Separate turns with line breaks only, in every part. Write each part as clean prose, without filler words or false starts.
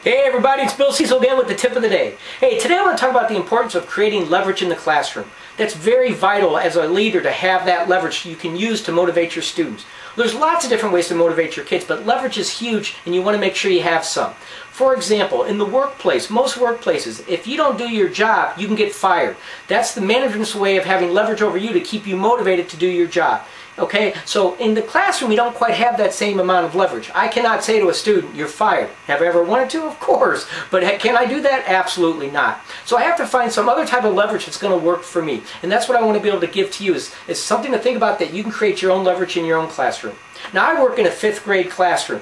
Hey everybody, it's Bill Cecil again with the tip of the day. Hey, today I want to talk about the importance of creating leverage in the classroom. That's very vital as a leader to have that leverage you can use to motivate your students. There's lots of different ways to motivate your kids, but leverage is huge and you want to make sure you have some. For example, in the workplace, most workplaces, if you don't do your job, you can get fired. That's the management's way of having leverage over you to keep you motivated to do your job. Okay, so in the classroom, we don't quite have that same amount of leverage. I cannot say to a student, you're fired. Have I ever wanted to? Of course. But can I do that? Absolutely not. So I have to find some other type of leverage that's going to work for me. And that's what I want to be able to give to you is something to think about, that you can create your own leverage in your own classroom. Now, I work in a 5th grade classroom.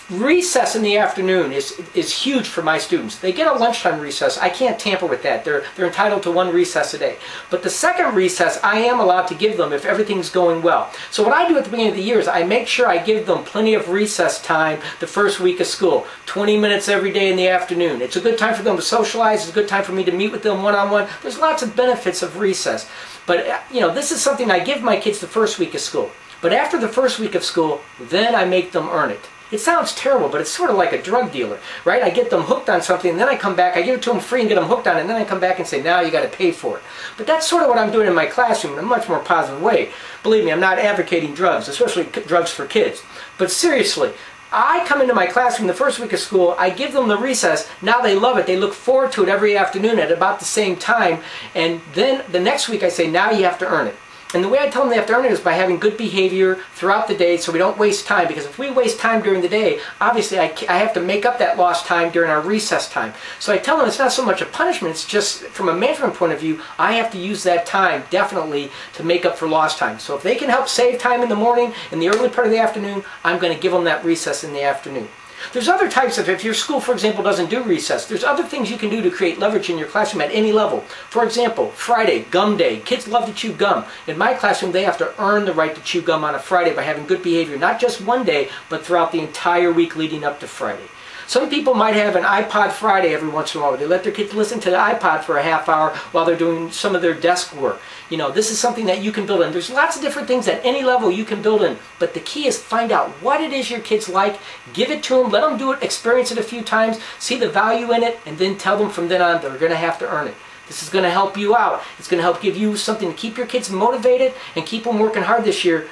Recess in the afternoon is huge for my students. They get a lunchtime recess. I can't tamper with that. They're entitled to 1 recess a day. But the second recess I am allowed to give them if everything's going well. So what I do at the beginning of the year is I make sure I give them plenty of recess time the first week of school. 20 minutes every day in the afternoon. It's a good time for them to socialize. It's a good time for me to meet with them one-on-one. There's lots of benefits of recess. But this is something I give my kids the first week of school. But after the first week of school, then I make them earn it. It sounds terrible, but it's sort of like a drug dealer, right? I get them hooked on something, and then I come back, I give it to them free and get them hooked on it, and then I come back and say, now you got to pay for it. But that's sort of what I'm doing in my classroom in a much more positive way. Believe me, I'm not advocating drugs, especially drugs for kids. But seriously, I come into my classroom the first week of school, I give them the recess, now they love it, they look forward to it every afternoon at about the same time, and then the next week I say, now you have to earn it. And the way I tell them they have to earn it is by having good behavior throughout the day so we don't waste time. Because if we waste time during the day, obviously I have to make up that lost time during our recess time. So I tell them it's not so much a punishment, it's just from a management point of view, I have to use that time definitely to make up for lost time. So if they can help save time in the morning, in the early part of the afternoon, I'm going to give them that recess in the afternoon. There's other types of, if your school, for example, doesn't do recess, there's other things you can do to create leverage in your classroom at any level. For example, Friday, gum day. Kids love to chew gum. In my classroom, they have to earn the right to chew gum on a Friday by having good behavior, not just one day, but throughout the entire week leading up to Friday. Some people might have an iPod Friday every once in a while. They let their kids listen to the iPod for a half hour while they're doing some of their desk work. This is something that you can build in. There's lots of different things at any level you can build in. But the key is find out what it is your kids like, give it to them, let them do it, experience it a few times, see the value in it, and then tell them from then on they're going to have to earn it. This is going to help you out. It's going to help give you something to keep your kids motivated and keep them working hard this year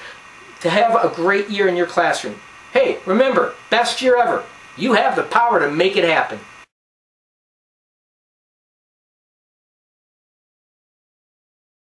to have a great year in your classroom. Hey, remember, best year ever. You have the power to make it happen.